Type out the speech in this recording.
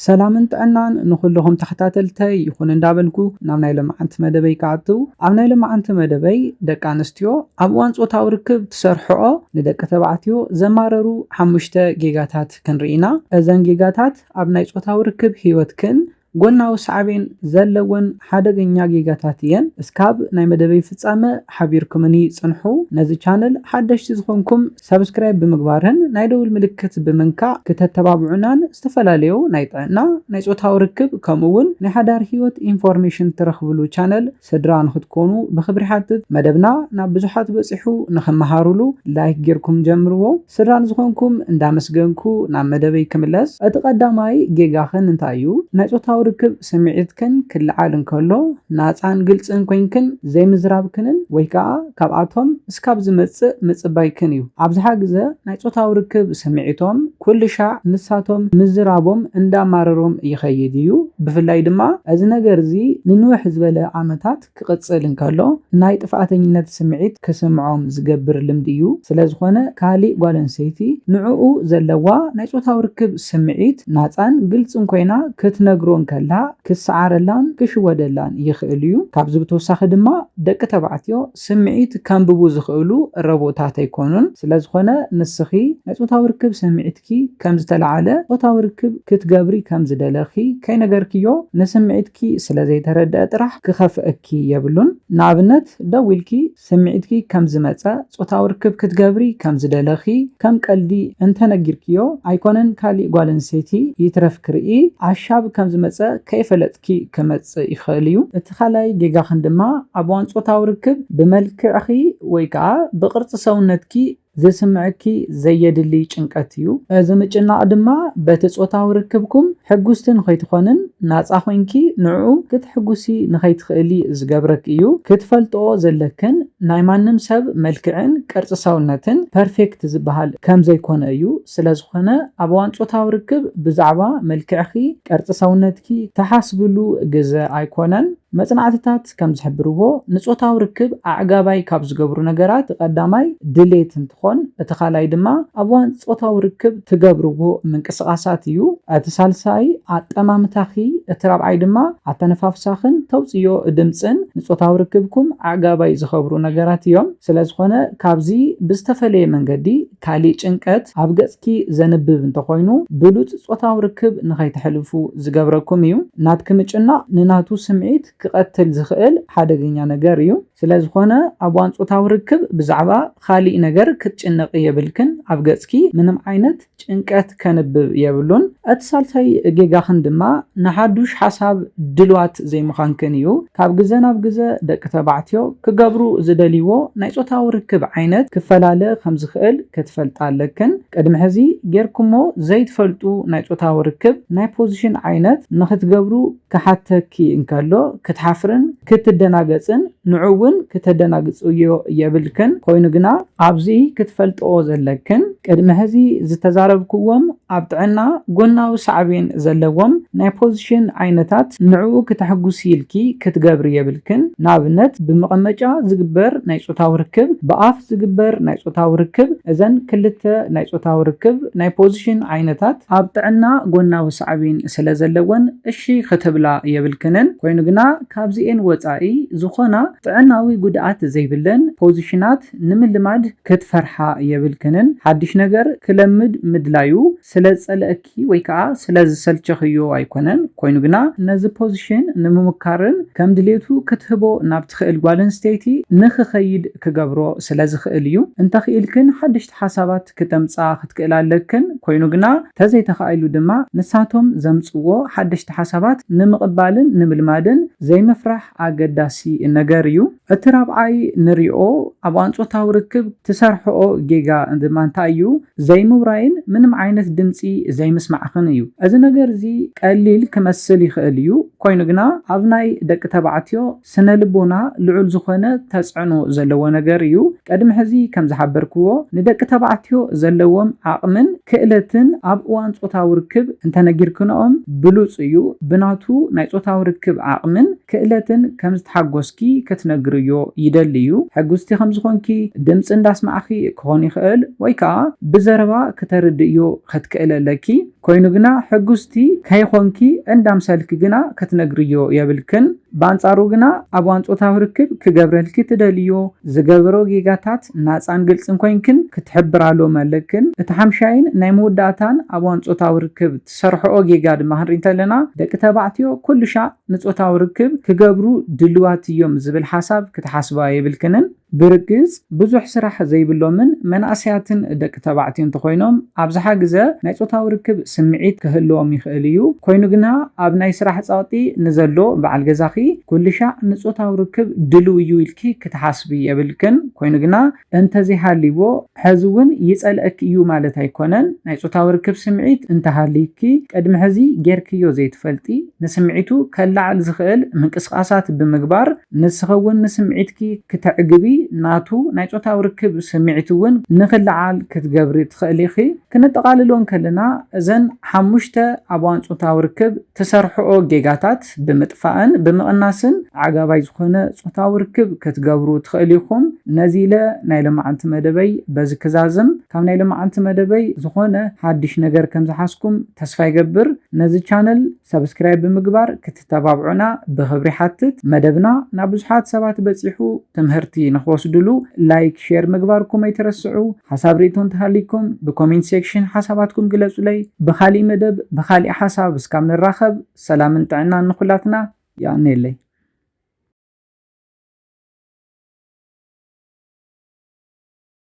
سلامن ጥዕናን ንኹልኹም ተኸታተልተይ ይኹን እንዳበልኩ ናብ ናይ ለማዓንቲ መደበይ ከኣትው ኣብ ናይ ለማዓንቲ መደበይ ደቂ ኣንስትዮ ኣብ እዋን ጾታዊ ርክብ ትሰርሕኦ ንደቂ ተባዕትዮ ዘማረሩ 5 ጌጋታት ክንርኢና እዘን ጌጋታት ኣብ ናይ ጾታዊ ርክብ ህይወትክን ጎናዊ ሰዓቤን ዘለወን ሓደገኛ ጌጋታት እየን እስካብ ናይ መደበይ ፍጻመ ሓቢርኩምኒ ጽንሑ ነዚ ቻነል ሓደሽቲ ዝኾንኩም ሰብስክራይብ ብምግባርን ናይ ደውል ምልክት ብምንካዕ ክተተባብዑናን ዝተፈላለዩ ናይ ጥዕና ናይ ጾታዊ ርክብ ከምኡውን ናይ ሓዳር ህይወት ኢንፎርሜሽን ትረኽብሉ ቻነል ስድራ ንኽትኮኑ ብኽብሪ ሓትት መደብና ናብ ብዙሓት በፂሑ ንኽመሃሩሉ ላይክ ጌርኩም ጀምርዎ ስድራ ንዝኾንኩም እንዳመስገንኩ ናብ መደበይ ክምለስ እቲ ቀዳማይ ጌጋኽን እንታይ እዩ ናይ ጾታዊ ርክብ ስምዒትክን ክልዓል እንከሎ ናፃን ግልጽን ኮይንክን ዘይምዝራብክንን ወይ ከዓ ካብኣቶም እስካብ ዝመጽእ ምጽባይክን እዩ ኣብዝሓ ግዜ ናይ ጾታዊ ርክብ ስምዒቶም ኩልሻዕ ንሳቶም ምዝራቦም እንዳማረሮም ይኸይድ እዩ ብፍላይ ድማ እዚ ነገር እዚ ንንውሕ ዝበለ ዓመታት ክቕጽል እንከሎ ናይ ጥፋኣተኝነት ስምዒት ክስምዖም ዝገብር ልምዲ እዩ ስለዝኾነ ካሊእ ጓል ኣንስተይቲ ንዕኡ ዘለዋ ናይ ጾታዊ ርክብ ስምዒት ናፃን ግልጽን ኮይና ክትነግሮን ከላ ክሰዓረላን ክሽወደላን ይኽእል እዩ ካብዚ ብተወሳኺ ድማ ደቂ ተባዕትዮ ስምዒት ከንብቡ ዝኽእሉ ረቦታት ኣይኮኑን ስለዝኾነ ንስኺ ናይ ጾታዊ ርክብ ስምዒትኪ ከም ዝተለዓለ ጾታዊ ርክብ ክትገብሪ ከም ዝደለኺ ከይነገርክዮ ንስምዒትኪ ስለ ዘይተረድአ ጥራሕ ክኸፍአኪ የብሉን ንኣብነት ደው ኢልኪ ስምዒትኪ ከም ዝመፀ ጾታዊ ርክብ ክትገብሪ ከም ዝደለኺ ከም ቀልዲ እንተነጊርክዮ ኣይኮነን ካሊእ ጓል ኣንስተይቲ ይትረፍ ክርኢ ኣሻብ ከም ዝመፀ ከይፈለጥኪ ክመጽእ ይኽእል እዩ እቲ ካልኣይ ጌጋኽን ድማ ኣብ እዋን ጾታዊ ርክብ ብመልክዕኺ ወይ ከዓ ብቅርፂ ሰውነትኪ ዝስምዐኪ ዘየድሊ ጭንቀት እዩ እዚ ምጭናቕ ድማ በቲ ጾታዊ ርክብኩም ሕጉስትን ከይትኾንን ናፃ ኮይንኪ ንዕኡ ክትሕጉሲ ንኸይትኽእሊ ዝገብረክ እዩ ክትፈልጥኦ ዘለክን ናይ ማንም ሰብ መልክዕን ቅርፂ ሰውነትን ፐርፌክት ዝበሃል ከም ዘይኮነ እዩ ስለዝኾነ ኣብ እዋን ጾታዊ ርክብ ብዛዕባ መልክዕኺ ቅርፂ ሰውነትኪ ተሓስብሉ ግዜ ኣይኮነን መጽናዕትታት ከም ዝሕብርዎ ንጾታዊ ርክብ ኣዕጋባይ ካብ ዝገብሩ ነገራት ቀዳማይ ድሌት እንትኾን እቲ ካልኣይ ድማ ኣብ እዋን ጾታዊ ርክብ ትገብርዎ ምንቅስቓሳት እዩ እቲ ሳልሳይ ኣጠማምታኺ እቲ ራብዓይ ድማ ኣተነፋፍሳኽን ተውፅዮ ድምፅን ንጾታዊ ርክብኩም ኣዕጋባይ ዝኸብሩ ነገራት እዮም ስለዝኾነ ካብዚ ብዝተፈለየ መንገዲ ካሊእ ጭንቀት ኣብ ገጽኪ ዘንብብ እንተኾይኑ ብሉፅ ጾታዊ ርክብ ንኸይትሕልፉ ዝገብረኩም እዩ ናትኪ ምጭናቕ ንናቱ ስምዒት ክቐትል ዝኽእል ሓደገኛ ነገር እዩ ስለዝኾነ ኣብ እዋን ጾታዊ ርክብ ብዛዕባ ካሊእ ነገር ክትጭነቕ የብልክን ኣብ ገጽኪ ምንም ዓይነት ጭንቀት ከንብብ የብሉን እቲ ሳልሳይ ጌጋኽን ድማ ንሓዱሽ ሓሳብ ድልዋት ዘይምዃንክን እዩ ካብ ግዜ ናብ ግዜ ደቂ ተባዕትዮ ክገብሩ ዝደልይዎ ናይ ጾታዊ ርክብ ዓይነት ክፈላለ ከም ዝኽእል ክትፈልጣ ኣለክን ቅድሚ ሕዚ ጌርኩሞ ዘይትፈልጡ ናይ ጾታዊ ርክብ ናይ ፖዚሽን ዓይነት ንኽትገብሩ ክሓተኪ እንከሎ ክትሓፍርን ክትደናገጽን ንዕውን ክትደናግጽዮ የብልክን ኮይኑ ግና ኣብዚ ክትፈልጥኦ ዘለክን ቅድሚ ሕዚ ዝተዛረብክዎም ኣብ ጥዕና ጎናዊ ሰዓቤን ዘለዎም ናይ ፖዚሽን ዓይነታት ንዕኡ ክትሕጉሲ ኢልኪ ክትገብሪ የብልክን ንኣብነት ብመቐመጫ ዝግበር ናይ ጾታዊ ርክብ ብኣፍ ዝግበር ናይ ጾታዊ ርክብ እዘን ክልተ ናይ ጾታዊ ርክብ ናይ ፖዚሽን ዓይነታት ኣብ ጥዕና ጎናዊ ሰዓቤን ስለ ዘለወን እሺ ክትብላ የብልክንን ኮይኑ ግና ካብዚአን ወፃኢ ዝኾና ጥዕናዊ ጉድኣት ዘይብለን ፖዚሽናት ንምልማድ ክትፈርሓ የብልክንን ሓድሽ ነገር ክለምድ ምድላዩ ስለ ዝጸልአኪ ወይ ከዓ ስለ ዝሰልቸኽዮ ኣይኮነን ኮይኑ ግና ነዚ ፖዚሽን ንምምካርን ከም ድሌቱ ክትህቦ ናብ ትኽእል ጓል ኣንስተይቲ ንኽኸይድ ክገብሮ ስለ ዝኽእል እዩ እንተኽኢልክን ሓድሽቲ ሓሳባት ክተምፃ ክትክእል ኣለክን ኮይኑ ግና ተዘይተኻኢሉ ድማ ንሳቶም ዘምፅዎ ሓድሽቲ ሓሳባት ንምቕባልን ንምልማድን ዘይምፍራሕ ኣገዳሲ ነገር እዩ እቲ ራብዓይ ንሪኦ ኣብ እዋን ጾታዊ ርክብ ትሰርሕኦ ጌጋ ድማ እንታይ እዩ ዘይምውራይን ምንም ዓይነት ድምፂ ዘይምስማዕኽን እዩ እዚ ነገር እዚ ቀሊል ክመስል ይኽእል እዩ ኮይኑ ግና ኣብ ናይ ደቂ ተባዕትዮ ስነ ልቦና ልዑል ዝኾነ ተጽዕኖ ዘለዎ ነገር እዩ ቅድሚ ሕዚ ከም ዝሓበርክዎ ንደቂ ተባዕትዮ ዘለዎም ዓቕምን ክእለትን ኣብ እዋን ጾታዊ ርክብ እንተነጊርክንኦም ብሉፅ እዩ ብናቱ ናይ ጾታዊ ርክብ ዓቕምን ክእለትን ከም ዝተሓጎስኪ ክትነግሩ كتنغريو يدليو حقوستي خمزخونكي دمس انداسمعخي كوني خيل ويكا بزربا كتردئيو ختكئل لكي كوينو جنا حقوستي كايخونكي اندامسالك جنا كتنغريو يابلكن بانصارو جنا ابوان صوتاو ركب كغبرلكي تدليو زغبرو جيغاتات ناصان ግልጽን ኮይንክን ክትሕብራሎ መለክን እቲ ሓምሻይን ናይ መወዳእታን ابوان صوتاو ركب تسرحو جيغاد ማህሪ እንተለና ደቂ ተባዕትዮ ኩልሻ ንጾታው ርክብ ክገብሩ ድልዋት እዮም ዝብል ሓሳብ ክትሓስባ ይብልክንን بركز بزح سراح زي بلومن من أسياتن دك تبعتين تخوينهم أبزح جزء نيصوتها وركب سمعيت كهلو ميخاليو كوينو جنا أبناي سراح صوتي نزلو بعد جزاخي كل شيء نيصوتها وركب دلو يويلكي كتحسبي يبلكن كوينو جنا أنت زي حاليو حزون يسألك يو مالت هيكونن نيصوتها وركب سمعيت أنت حاليكي قدم هزي جيركيو زي تفلتي نسمعيتو كلا على زخيل من قصقاسات بمقبار نسخون نسمعيتكي كتعجبي ناتو نايصوتاو ركب سمعتون نخلعال كتجبري تخليخي كنتقاللون كلنا اذن حمشته ابوان صوتاو ركب تسرحو جيجاتات بمطفاءن بمقناسن عقباي زخونه صوتاو ركب كتجبرو تخليخم نزيله نايلمعنت مدبي بزكزازم كم نايلمعنت مدبي زخونه حدش ነገር كم زحاسكم تسفا يجبر نزي channel سبسكرايب بمقبار كتتابعونا بخبري حتت مدبنا نابزحات سبات بصيحو تمهرتي وصدلو لايك شير مقباركم يترسعو حساب ريتون تهاليكم بكومنت سيكشن حساباتكم قلسوا لي بخالي مدب بخالي حساب اسكام نراخب سلام انتعنا نخلاتنا يعني اللي